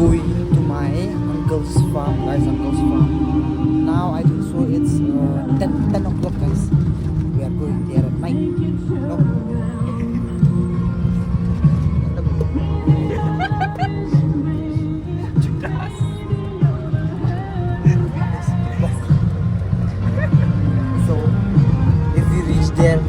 going to my uncle's farm, guys. Uncle's farm. Now I think so. It's 10 o'clock, guys. We are going there at night. No. So if we reach there,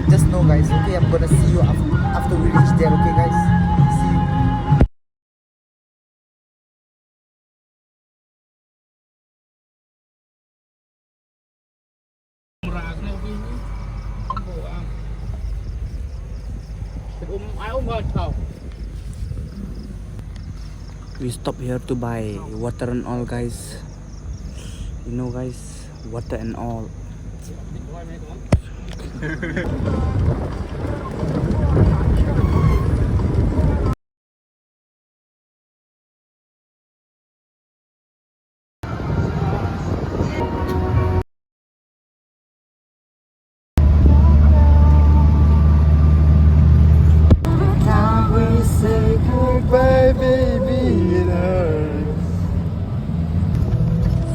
just know, guys. Okay, I'm gonna see you after we reach there. Okay, guys. See you. We stop here to buy water and all, guys. You know, guys, water and all. Now we say goodbye, baby. It hurts.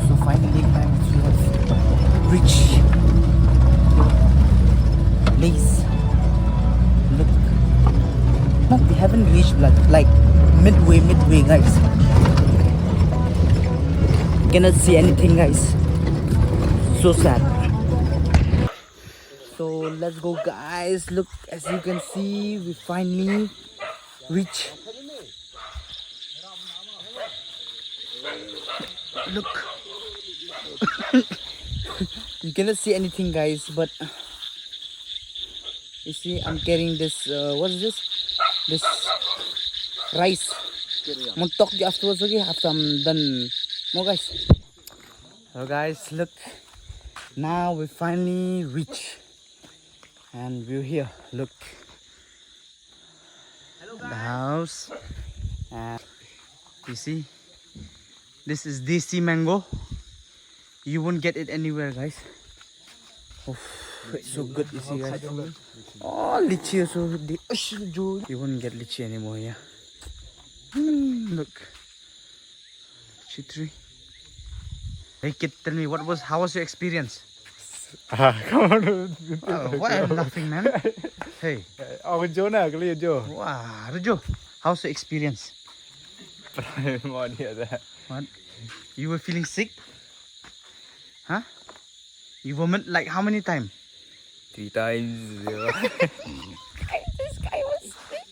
So finally, guys, we have reached place. Look. No, we haven't reached like midway, guys. Cannot see anything, guys. So sad. So let's go, guys. Look, as you can see, we finally reach. Look. You cannot see anything, guys, but you see I'm carrying this what is this rice. I'm gonna talk to you afterwards, okay, after I'm done. More, guys. So guys, look, now we finally reach and we're here. Look, the house, and you see this is DC mango. You won't get it anywhere, guys. Oh, it's so good, you see, guys. Oh, lychee also. You won't get lychee anymore here. Look, lychee tree. Hey kid, tell me, how was your experience? Come on. Why are you laughing, man? Hey. Oh, Jonah, clear Joe. Wow, Rajo, how's your experience? What? You were feeling sick? Huh? You vomit like how many times? 3 times. This guy was sick.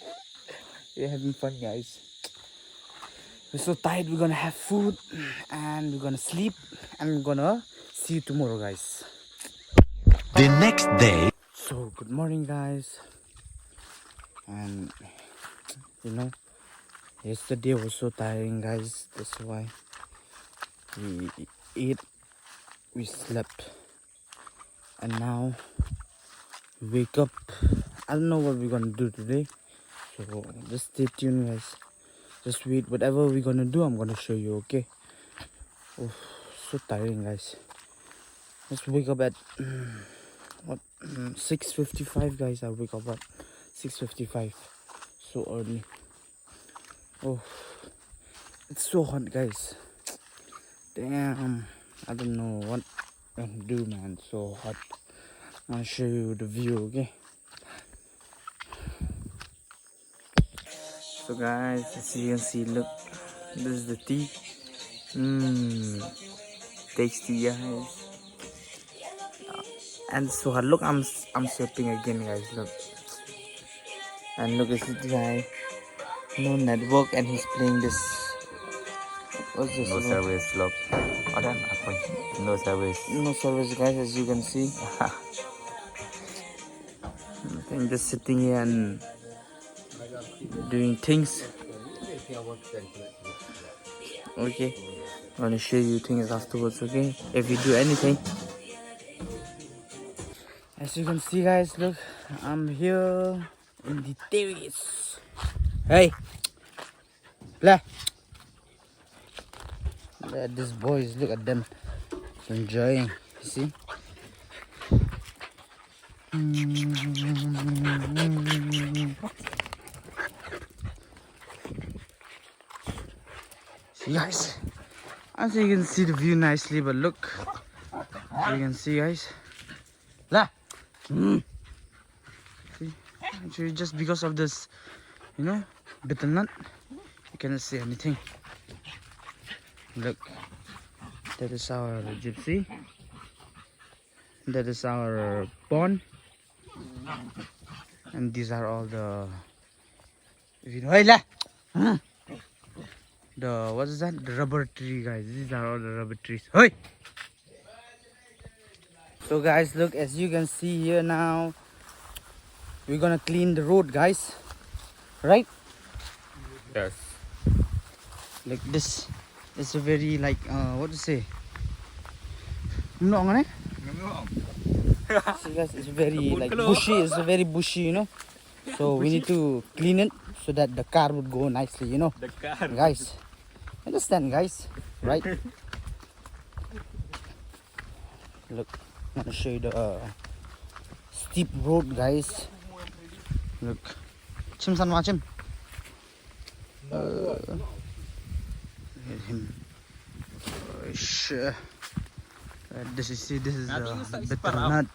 We're having fun, guys. We're so tired. We're gonna have food and we're gonna sleep and we're gonna see you tomorrow, guys. The next day. So good morning, guys. And you know, yesterday was so tiring, guys. That's why we ate, we slept, and now we wake up. I don't know what we're gonna do today, so just stay tuned, guys. Just wait. Whatever we're gonna do, I'm gonna show you. Okay. Oh, so tiring, guys. Let's wake up at what 6:55, guys. I wake up at 6:55. So early. Oh, it's so hot, guys. Damn, I don't know what I'm gonna do, man. So hot. I'll show you the view, okay? So guys, as you can see, look, this is the tea. Tasty, guys. And so hot. Look, I'm sipping again, guys. Look, and look at this guy. No network, and he's playing this. What's this? No service, look. No service. No service, guys, as you can see. I'm just sitting here and doing things. Okay, I'm gonna show you things afterwards, okay? If you do anything. As you can see, guys, look, I'm here in the terrace. Hey, play. Look at these boys, look at them enjoying, you see? guys, as you can see the view nicely, but look, you can see guys, la, see, actually just because of this, you know, betel nut, you cannot see anything. Look, that is our gypsy, that is our pond, and these are all the, if you know, hey, la, the, what is that, the rubber tree guys, these are all the rubber trees. Hey! So guys, look, as you can see here now, we're gonna clean the road guys, right? Yes. Like this is a very like what to say, no, see guys, it's very like bushy, it's a very bushy, you know, so we need to clean it so that the car would go nicely, you know, The car. guys, understand guys, right? Look, I'm gonna show you the steep road guys. Look, Chim san watch him. Look at him. This is, see, this is the betel nut.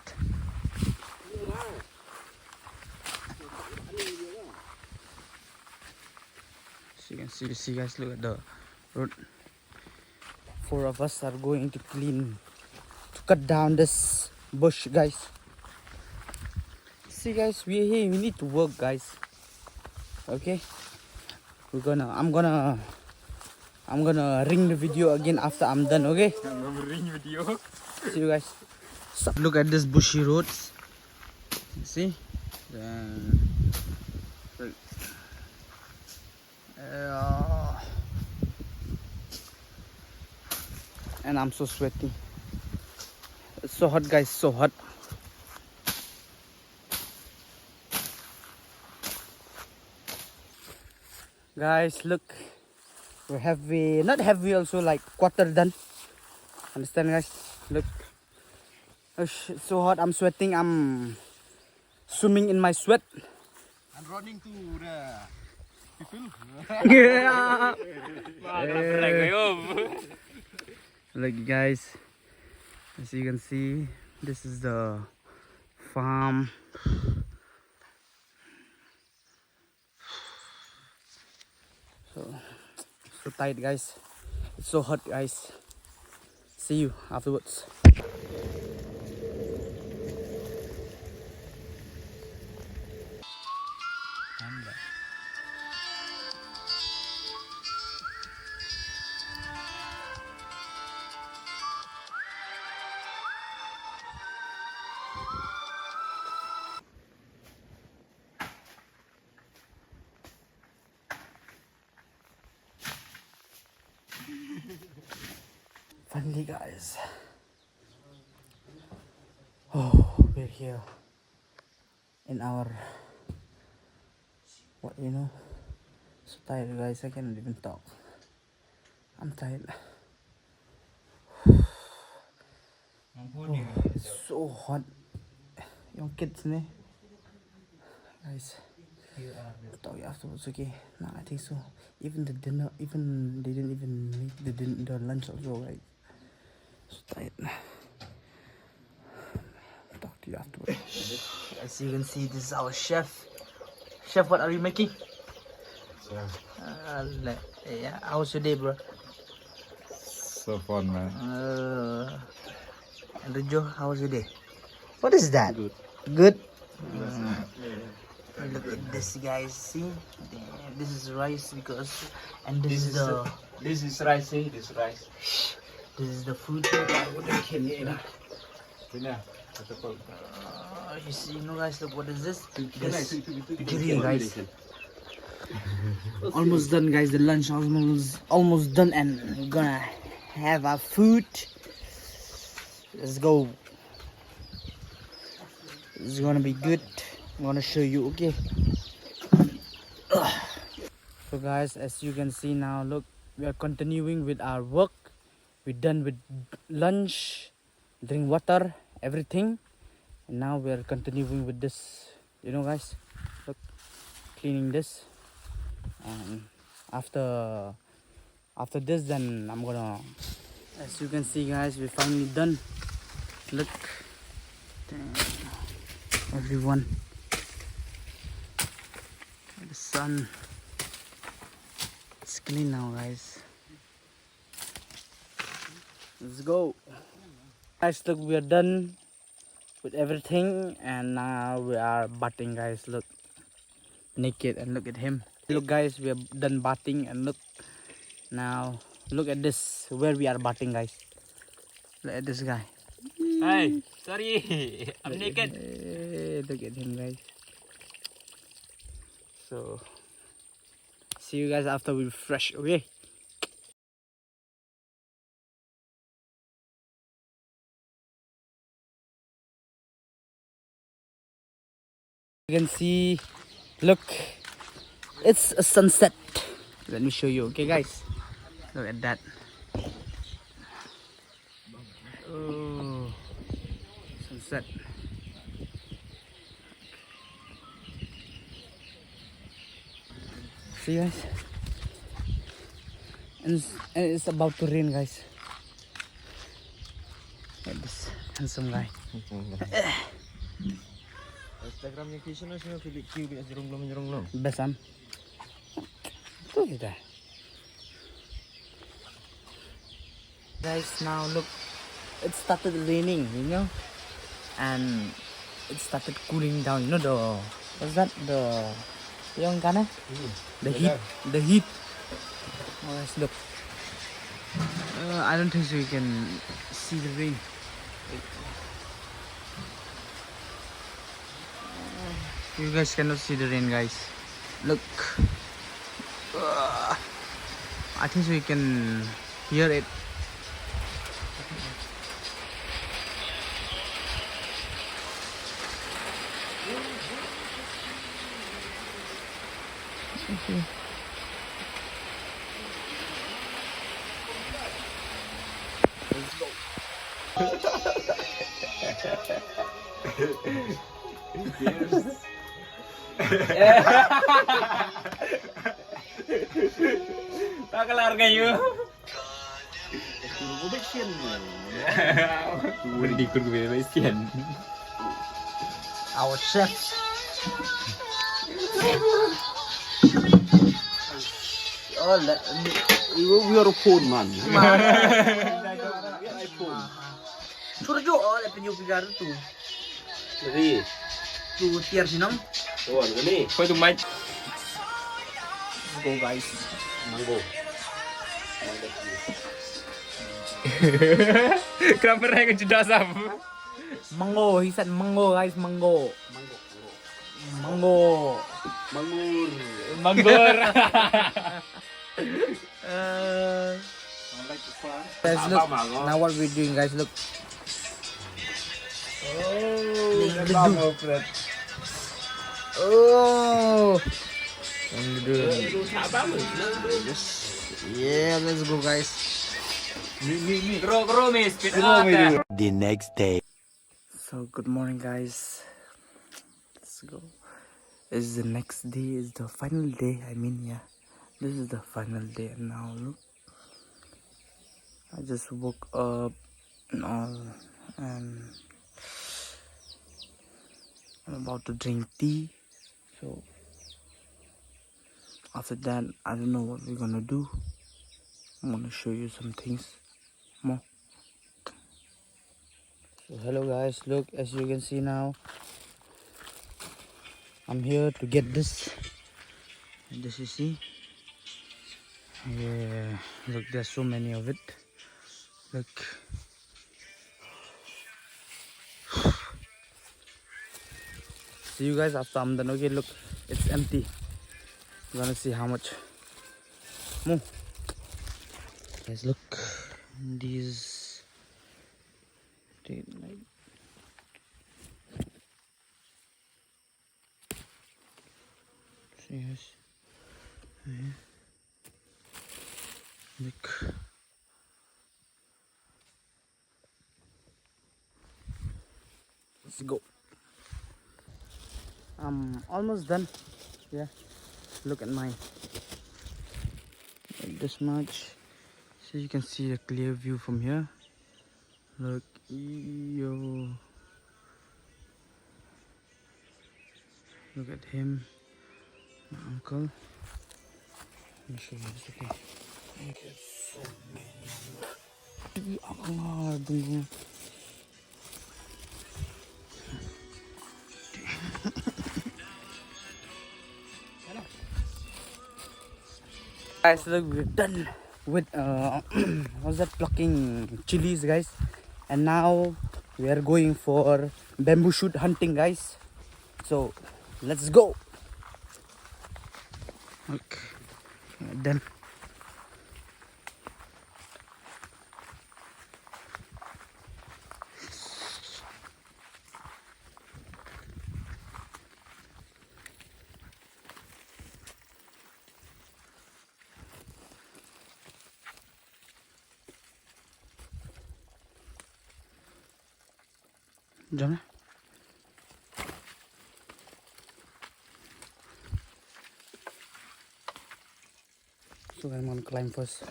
So you can see guys, look at the road. 4 of us are going to clean, to cut down this bush guys. See guys, we're here, we need to work guys. Okay, I'm gonna ring the video again after I'm done. Okay, I'm gonna ring video. see you guys. So, look at this bushy roads, see, and I'm so sweaty, it's so hot guys, so hot. Guys, look, we're heavy, not heavy, also like quarter done. Understand, guys? Look, it's so hot. I'm sweating. I'm swimming in my sweat. I'm running to the people. Yeah. Look, guys, as you can see, this is the farm. So tight guys, it's so hot guys. See you afterwards. Finally guys, oh, we're here in our, what, you know, so tired guys, I cannot even talk. I'm tired. Oh, it's so hot. Yung kids ne, guys, I'll talk to you afterwards, okay? No, I think so. Even the dinner, even they didn't even make the lunch also, right? So tired. Talk to you afterwards. As you can see, this is our chef. Chef, what are you making? Yeah, how's your day, bro? So fun, man. And Rijo, how was your day? What is that? Good. Good? Look at this, guys. See? This is rice because... And this is rice, see? This is rice. This is the food. You see, you know guys, look, what is this? This puree, guys. Almost done guys, the lunch almost done, and we're gonna have our food. Let's go. It's gonna be good. I'm gonna show you, okay? So guys, as you can see now, look, we are continuing with our work. We're done with lunch, drink water, everything, and now we are continuing with this, you know guys, look, cleaning this. And after After this, then I'm gonna. As you can see, guys, we're finally done. Look, damn. Everyone, the sun. It's clean now, guys. Let's go. Guys, look, we are done with everything, and now we are bathing, guys. Look, naked, and look at him. Look, guys, we are done bathing, and look now. Look at this, where we are bathing, guys. Look at this guy. Hey, sorry, I'm naked. Hey, look at him, guys. So, see you guys after we refresh, okay? You can see, look, it's a sunset. Let me show you, okay, guys? Look at that. Oh, sunset. See, guys? And it's about to rain, guys. Look at this handsome guy. Instagramnya Kisah na sino Philip Q biasa jerong long. Besam. Look at that. Guys, now look, it started raining, you know, and it started cooling down. You know what's that? Yung kana? The heat. Oh, guys, look. I don't think so. You can see the rain. You guys cannot see the rain, guys. Look. I think so. You can hear it. Kelar kayu. Berdikut gue besian. Our chef. Oh, We are a phone man. Suruh jo, oh, le penyu pigar tu. Jadi, Tu tiar sinam. tuan ni. Kau tu mic. Go, guys. Mango. Kenapa mereka jeda sabu? Mango, he said mango, guys, mango. Mango. Mangur. Manggur. Guys, look. Now what we're doing, guys, look. Oh. Yeah, let's go, guys. Kro mi speed up. The next day. So good morning, guys. Let's go. It's the next day. It's the final day. I mean, yeah, this is the final day. And now look, I just woke up and all, and I'm about to drink tea. So after that, I don't know what we're gonna do. I'm gonna show you some things more. So hello, guys. Look, as you can see now, I'm here to get this. This you see. Yeah, look, there's so many of it. Look. See you guys after I'm done. Okay, look, it's empty. I'm gonna see how much more. Guys, look, these like see guys. Yeah. Look. Let's go. I'm almost done. Yeah. Look at mine. Like this much. So you can see a clear view from here. Look, yo. Look at him, my uncle. Let me show you this, okay? Look at so many. Allah, dungu. Guys, look, we're done with what's that, plucking chilies, guys. And now we are going for bamboo shoot hunting, guys. So let's go. Look, done. Jom. So I'm gonna climb first.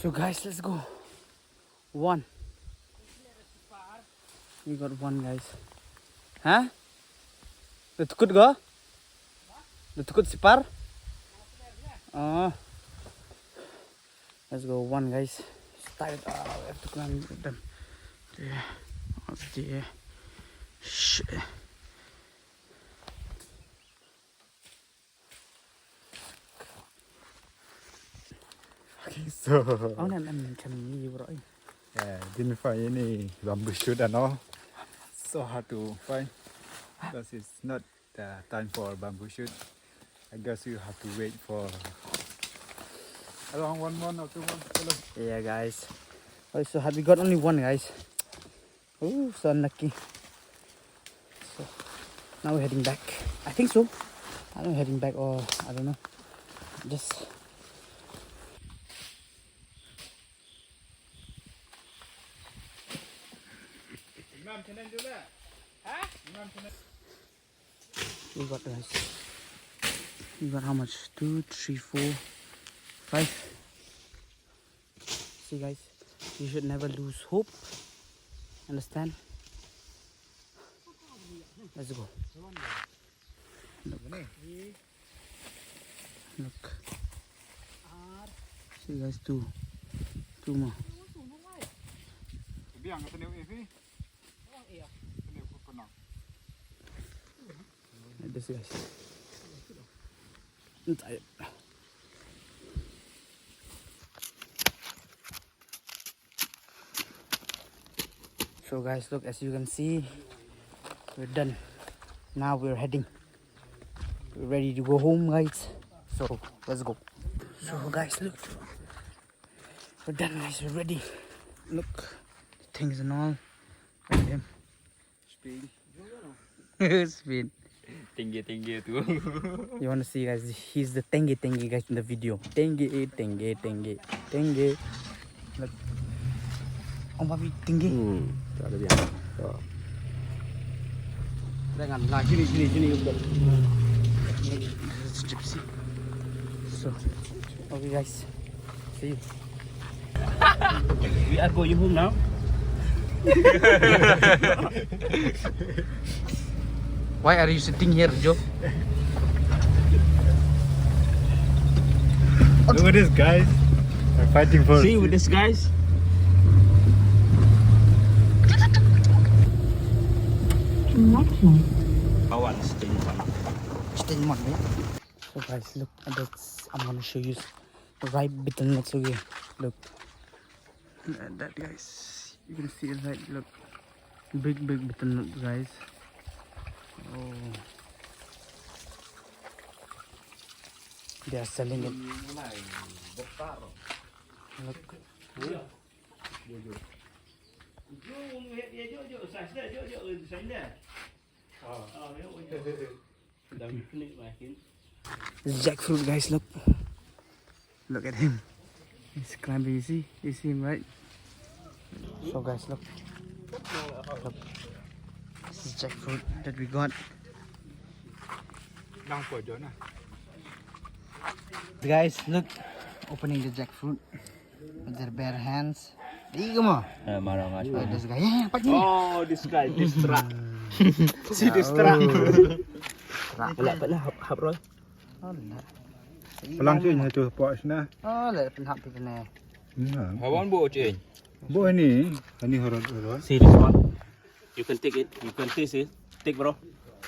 So guys, let's go. One. We got one, guys. Huh? The tukut go? The tukut sipar? Oh. Let's go, one, guys. It's tired. We have to climb them. There. Oh, dear. Shit. So Oh, no, can you right? didn't find any bamboo shoot and all. So hard to find because it's not time for bamboo shoot. I guess you have to wait for around 1 month or 2 months. Yeah, guys. Oh, so hard. We got only one, guys. Oh, so unlucky. So now we're heading back. I think so. I don't know, heading back or I don't know. Just. We got, guys. We got how much? 2, 3, 4, 5. See, guys, you should never lose hope. Understand? Let's go. Look. See, guys, two more. Like this, guys. I'm tired. So guys, look, as you can see, we're done. Now we're heading. We're ready to go home, guys. So let's go. So guys, look, we're done, guys. We're ready. Look, things and all. Look at him. Speed. Tinggi tu. You want to see, guys? He's the tengi guys in the video. Tengi. Look. Oh, babi tinggi. Tak ada biar. Jangan lah, sini. It's gypsy. So, okay, guys. See you. We are going home now. Why are you sitting here, Joe? Look at this, guys. I'm fighting for. See with this, guys. Awan still one. Still one, right? So guys, look, that's I'm gonna show you the right bitten nuts. Okay, look. Look at that, guys. You can see it right. Look, big butternut, guys. Oh, they are selling it. Look. It's jackfruit, guys. Look. Look at him. He's climbing. You see him, right? So, guys, look. Look. This is jackfruit that we got. Guys, look. Opening the jackfruit with their bare hands. There you go. This guy. Yeah, Oh, this guy, this truck. See this truck. Pala, hap roy. Oh, la. Palang sih hanya tu pot sana. Oh, la, penhap kita ni. Hawan bo change. Bo ini horor. See this one. You can take it. You can taste it. Take bro.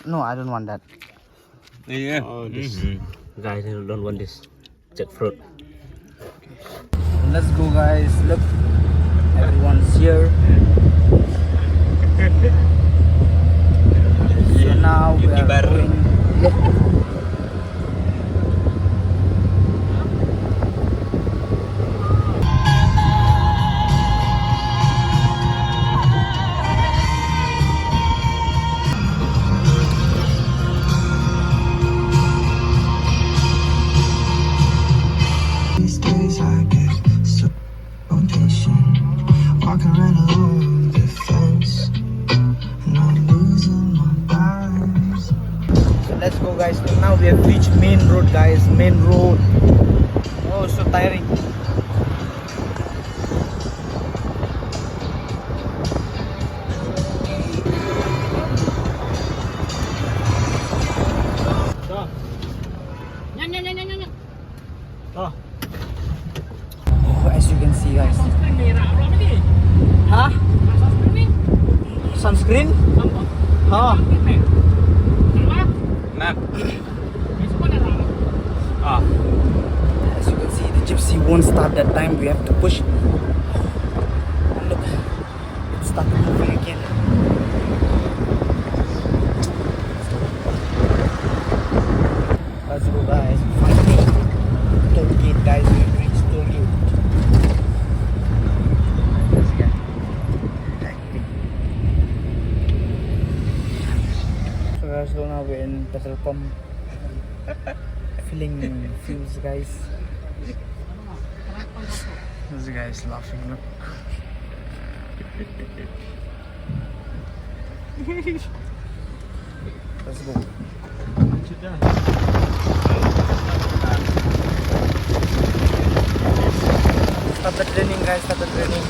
No, I don't want that. Yeah. Oh, this guys don't want this jackfruit. Let's go, guys. Look, everyone's here. So now we are going. These days I get so impatient, walking right along the fence, and I'm losing my balance. So let's go, guys. Now we have reached main road, guys. Main road. Oh, so tiring. Oh, as you can see, guys. Huh? Sunscreen? Huh? Map. As you can see, the gypsy won't start that time. We have to push. And look, it started moving again. Let's go, guys. Finally, toll gate, guys. We reached toll gate. Let's go. So guys, so now we're in petrol pump, filling fuels, guys. This guy is laughing. Look. Let's go. Started raining, guys. Started raining.